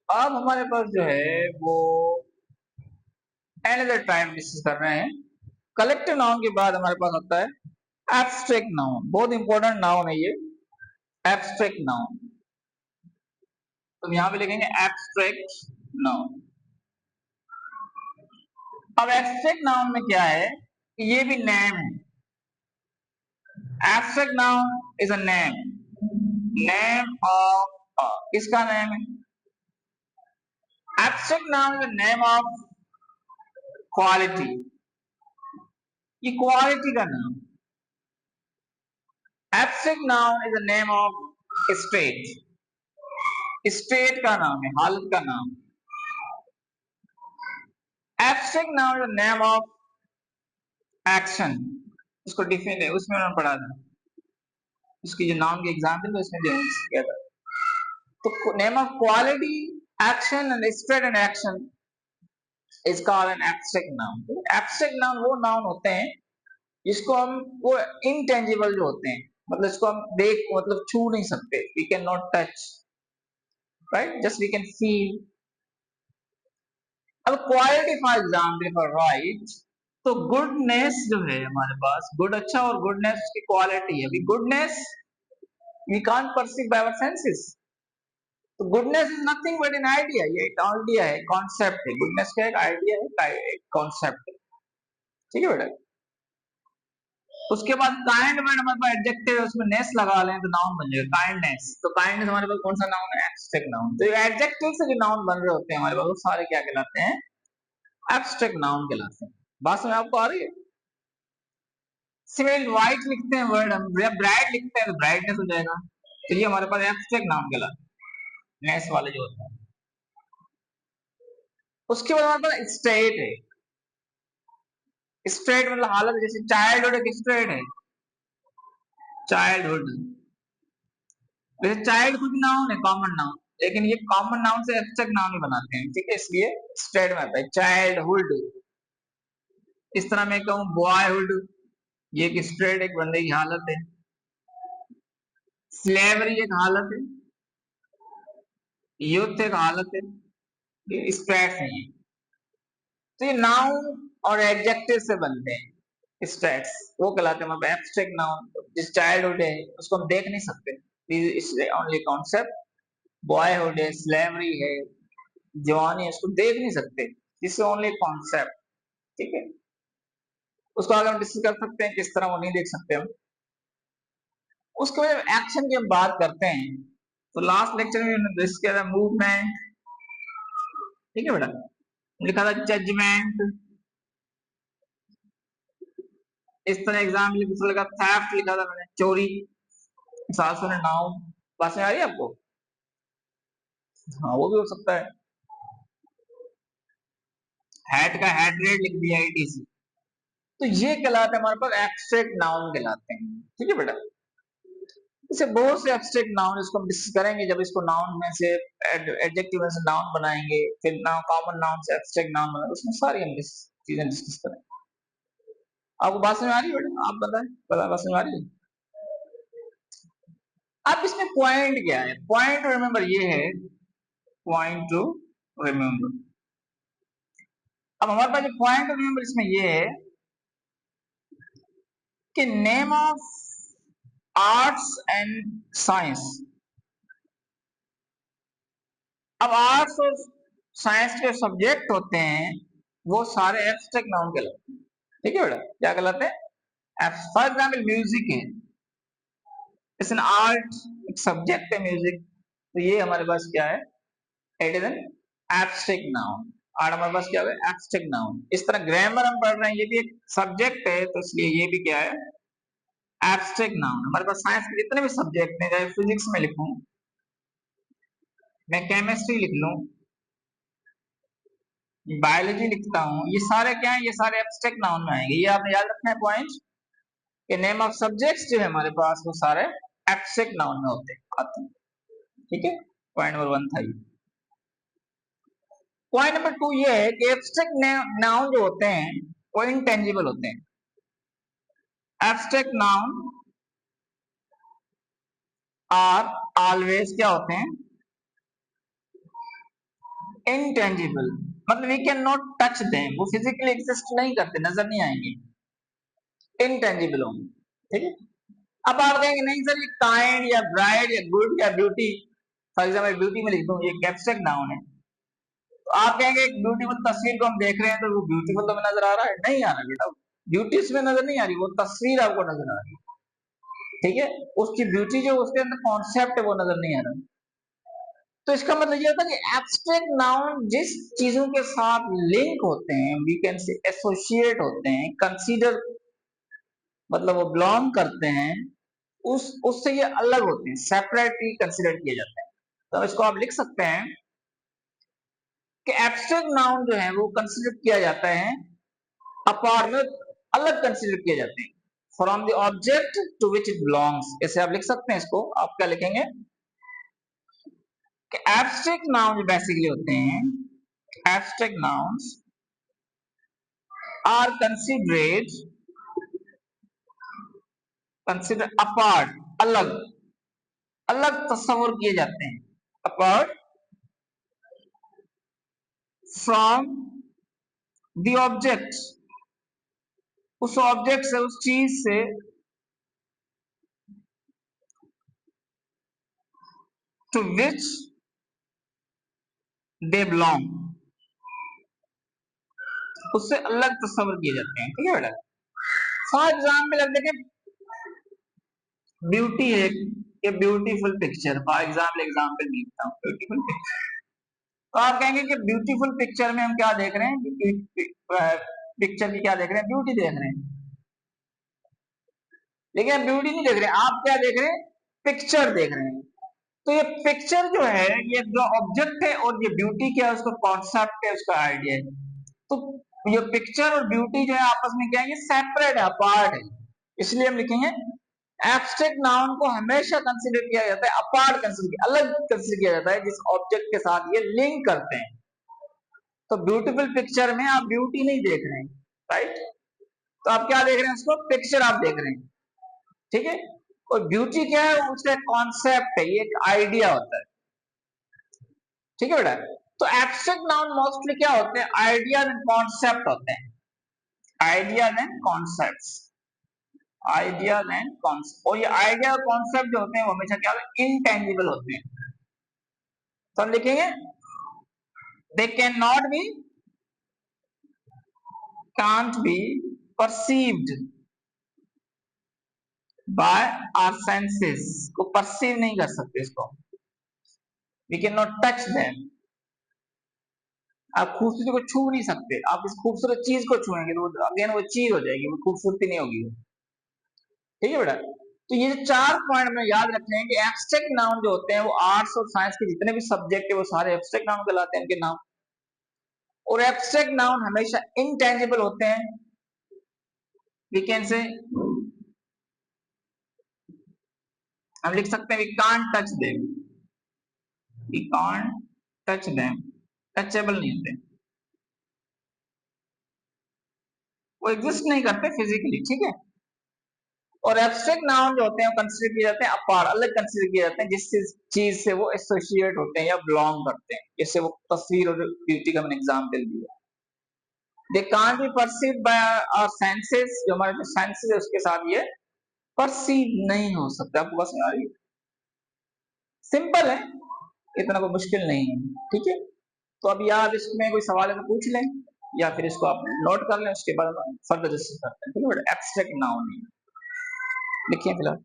अब हमारे पास जो है वो अनदर टाइप डिस्कस कर रहे हैं। कलेक्टिव नाउन के बाद हमारे पास होता है एब्स्ट्रैक्ट नाउन। बहुत इंपॉर्टेंट नाउन है ये एब्स्ट्रैक्ट नाउन। तो यहां पे लिखेंगे एब्स्ट्रैक्ट नाउन। अब एब्स्ट्रैक्ट नाउन में क्या है कि ये भी नेम है। Abstract noun is a name, name of, किसका नेम है? Abstract noun is name of quality, ये क्वालिटी का नाम। Abstract noun is the name of state, state का नाम है, हालत का नाम। Abstract noun is the name of action, इसको डिफिन है उसमें उन्होंने पढ़ा था, उसकी जो नाउन की एग्जाम्पल है उसमें किया था। तो name of quality, action and state and action is called an abstract noun. Abstract noun वो नाउन होते हैं जिसको हम, वो इनटेंजिबल जो होते हैं, मतलब इसको हम देख मतलब छू नहीं सकते, we can not touch, right, just we can feel. अब quality for example for right, तो गुडनेस जो है हमारे पास, गुड अच्छा और गुडनेस की क्वालिटी है। अभी goodness we can't perceive by our senses, तो goodness is nothing but an idea, ये एक आइडिया है, कॉन्सेप्ट है। गुडनेस का एक आइडिया है, एक कॉन्सेप्ट है, ठीक है बेटा। उसके बाद काइंड में हमारे पास एडजेक्टिव है, उसमें नेस लगा लें तो नाउन बन जाएगा काइंडनेस। तो काइंडनेस हमारे पास कौन सा नाउन है? Abstract noun. तो एडजेक्टिव से जो नाउन बन रहे होते हैं हमारे पास वो सारे क्या कहलाते हैं? एब्स्ट्रैक्ट नाउन कहलाते हैं। बात समझ आपको आ रही है? सिमिलर व्हाइट लिखते हैं वर्ड हम, ब्राइट लिखते हैं तो ब्राइटनेस हो जाएगा। तो ये हमारे पास एब्स्ट्रैक्ट नाउन कहलाते हैं, नेस वाले जो होते हैं। उसके बाद हमारे पास स्टेट है। स्टेट मतलब हालत, जैसे चाइल्डहुड एक स्टेट है, चाइल्डहुड। वैसे चाइल्ड खुद नाउन है, कॉमन नाउन, लेकिन ये कॉमन नाउन से एब्स्ट्रैक्ट नाउन ही बनाते हैं, ठीक है, इसलिए स्टेट में आता है चाइल्डहुड। इस तरह मैं कहूँ बॉयहुड, ये एक स्टेट, एक बंदे की हालत है। स्लेवरी एक हालत है, यूथ एक हालत है, ये स्टेट्स हैं ये। तो ये नाउन और एडजेक्टिव से बनते हैं स्टेट्स, वो कहलाते हैं एब्स्ट्रैक्ट नाउन। जिस चाइल्डहुड है उसको हम देख नहीं सकते, ओनली कॉन्सेप्ट। बॉयहुड है, स्लेवरी है, जवानी है, उसको देख नहीं सकते, दिस ओनली कॉन्सेप्ट, ठीक है। उसको आगे हम डिस्कस कर सकते हैं किस तरह, वो नहीं देख सकते हम। उसके बाद एक्शन की हम बात करते हैं, तो लास्ट लेक्चर में हमने डिस्कस किया था मूवमेंट, ठीक है बेटा। लिखा था जजमेंट, इस तरह एग्जाम लिखा थेफ्ट, लिखा था मैंने चोरी, सासू ने नाउन। बात में आ रही है आपको? हाँ वो भी हो सकता है। हैट का हैट रेट लिख दिया ईटीसी। तो ये कहलाते हैं हमारे पास एब्स्ट्रैक्ट नाउन कहलाते हैं, ठीक है बेटा। इसे बहुत से एब्स्ट्रैक्ट नाउन, इसको हम डिस्कस करेंगे जब इसको नाउन में से एडजेक्टिव में से नाउन बनाएंगे, फिर नाउन कॉमन नाउन से एब्स्ट्रैक्ट नाउन बनाएंगे, उसमें सारी हम चीजें डिस्कस करेंगे। आपको बात समझ आ रही है बेटा? आप बताएं, बात समझ आ रही है? अब इसमें पॉइंट क्या है? पॉइंट टू रिमेंबर ये है, पॉइंट टू रिमेंबर। अब हमारे पास जो पॉइंट टू रिमेंबर इसमें ये है कि name of arts and science. अब आर्ट्स और साइंस के सब्जेक्ट होते हैं वो सारे एब्स्ट्रैक्ट नाउन कहलाते हैं, ठीक है बेटा। क्या कहलाते हैं? फॉर एग्जाम्पल म्यूजिक है, इट्स एन आर्ट, एक सब्जेक्ट है म्यूजिक, तो ये हमारे पास क्या है? It is an abstract noun. और हमारे पास क्या है? Abstract noun. इस तरह ग्रामर हम पढ़ रहे हैं, ये भी एक सब्जेक्ट है, तो इसलिए ये भी क्या है? Abstract noun. हमारे पास साइंस के जितने भी सब्जेक्ट हैं, चाहे फिजिक्स में लिखूं, मैं केमिस्ट्री लिख लूं, बायोलॉजी लिखता हूँ, ये सारे क्या है? ये सारे एब्स्ट्रैक्ट नाउन में आएंगे। ये आपने याद रखना है पॉइंट, कि नेम ऑफ सब्जेक्ट्स जो है हमारे पास वो सारे एब्स्ट्रैक्ट नाउन में होते आते हैं, ठीक है। पॉइंट नंबर 1 था ये। पॉइंट नंबर 2 ये है कि एब्स्ट्रैक्ट नाउन जो होते हैं वो इंटेंजिबल होते हैं। एब्स्ट्रैक्ट नाउन आर ऑलवेज क्या होते हैं? इंटेंजिबल मतलब we can not touch them, वो फिजिकली एग्जिस्ट नहीं करते, नजर नहीं आएंगे, इंटेंजिबल होंगे, ठीक है। अब आप कहेंगे नहीं सर ये काइंड या ब्राइट या गुड या ब्यूटी, फॉर एग्जाम्पल ब्यूटी में लिख दूं, ये एब्स्ट्रैक्ट नाउन है, तो आप कहेंगे एक ब्यूटीफुल तस्वीर को हम देख रहे हैं तो वो ब्यूटीफुल तो नजर आ रहा है, नहीं आ रहा बेटा, ब्यूटी उसमें नजर नहीं आ रही, वो तस्वीर आपको नजर आ रही है, ठीक है, उसकी ब्यूटी जो उसके अंदर कॉन्सेप्ट है वो नजर नहीं आ रहा। तो इसका मतलब ये होता है कि एब्स्ट्रैक्ट नाउन जिस चीजों के साथ लिंक होते हैं, वी कैन से एसोसिएट होते हैं, कंसीडर मतलब वो बिलोंग करते हैं, उससे ये अलग होते हैं, सेपरेटली कंसीडर किए जाते हैं। तो इसको आप लिख सकते हैं कि एब्स्ट्रैक्ट नाउन जो है वो कंसीडर किया जाता है अपार्ट में, अलग कंसीडर किए जाते हैं from the object to which it belongs. ऐसे आप लिख सकते हैं इसको, आप क्या लिखेंगे कि एब्स्ट्रैक्ट नाउन बेसिकली होते हैं, abstract nouns are consider apart, अलग अलग तस्वर किए जाते हैं, अपार्ट फ्रॉम द ऑब्जेक्ट, उस ऑब्जेक्ट से, उस चीज से, टू विच दे बिलोंग, उससे अलग तस्वर किए जाते हैं, ठीक है बेटा। फॉर एग्जाम्पल अब देखें, ब्यूटी है, ये ब्यूटीफुल पिक्चर, फॉर एग्जाम्पल लिखता हूँ ब्यूटीफुल पिक्चर, तो आप कहेंगे कि ब्यूटीफुल पिक्चर में हम क्या देख रहे हैं, पिक्चर की क्या देख रहे हैं, ब्यूटी देख रहे हैं, लेकिन ब्यूटी नहीं देख रहे हैं, आप क्या देख रहे हैं, पिक्चर देख रहे हैं। तो ये पिक्चर जो है, ये जो ऑब्जेक्ट है और ये ब्यूटी क्या है, उसका कॉन्सेप्ट है, उसका आइडिया है। तो ये पिक्चर और ब्यूटी जो है आपस में क्या है, ये सेपरेट है, अपार्ट है, इसलिए हम लिखेंगे एब्स्ट्रैक्ट नाउन को हमेशा कंसीडर किया जाता है अपार्ट, कंसीडर अलग कंसीडर किया जाता है जिस ऑब्जेक्ट के साथ ये लिंक करते हैं। तो ब्यूटीफुल पिक्चर में आप ब्यूटी नहीं देख रहे हैं, राइट, तो आप क्या देख रहे हैं, उसको पिक्चर आप देख रहे हैं, ठीक है। और ब्यूटी क्या है, उसका कॉन्सेप्ट है, ये एक आइडिया होता है, ठीक है बेटा। तो एब्स्ट्रैक्ट नाउन मोस्टली क्या होते हैं, आइडियाज एंड कॉन्सेप्ट होते हैं, ideas and concepts, ideas and concept, और ये आइडिया और कॉन्सेप्ट जो होते हैं वो हमेशा क्या होते हैं, इनटेंजिबल होते हैं। तो हम लिखेंगे they can not be, can't be perceived by our senses, को परसीव नहीं कर सकते इसको, we can not touch them, आप खूबसूरती को छू नहीं सकते, आप इस खूबसूरत चीज को छुएंगे तो अगेन वो चीज हो जाएगी, वो खूबसूरती नहीं होगी, ठीक है बेटा। तो ये चार पॉइंट में याद रखने हैं कि एब्स्ट्रैक्ट नाउन जो होते हैं वो आर्ट्स और साइंस के जितने भी सब्जेक्ट है वो सारे एब्स्ट्रैक्ट नाउन कहलाते हैं, इनके नाम। और एब्स्ट्रैक्ट नाउन हमेशा इनटेंजिबल होते हैं, वी कैन से, हम लिख सकते हैं we can't touch them, we can't touch them, touchable नहीं होते, वो एग्जिस्ट नहीं करते फिजिकली, ठीक है। और एब्स्ट्रैक्ट नाउन जो होते हैं वो कंसीडर किए जाते हैं अपार्ट, अलग कंसीडर किए जाते हैं जिस चीज से वो एसोसिएट होते हैं या बिलोंग करते हैं, जैसे वो तस्वीर और ब्यूटी का मैंने एग्जांपल दिया। They can't be perceived by our senses, जो हमारे जो सेंसेस है उसके साथ ये परसीव नहीं हो सकता। आपको बस आ रही है, सिंपल है, इतना कोई मुश्किल नहीं है, ठीक है। तो अभी आप इसमें कोई सवाल है तो पूछ लें, या फिर इसको आप नोट कर लें, उसके बाद फर्दर डिस्कस करते हैं, ठीक है। एब्स्ट्रैक्ट नाउन लिखिए फिलहाल।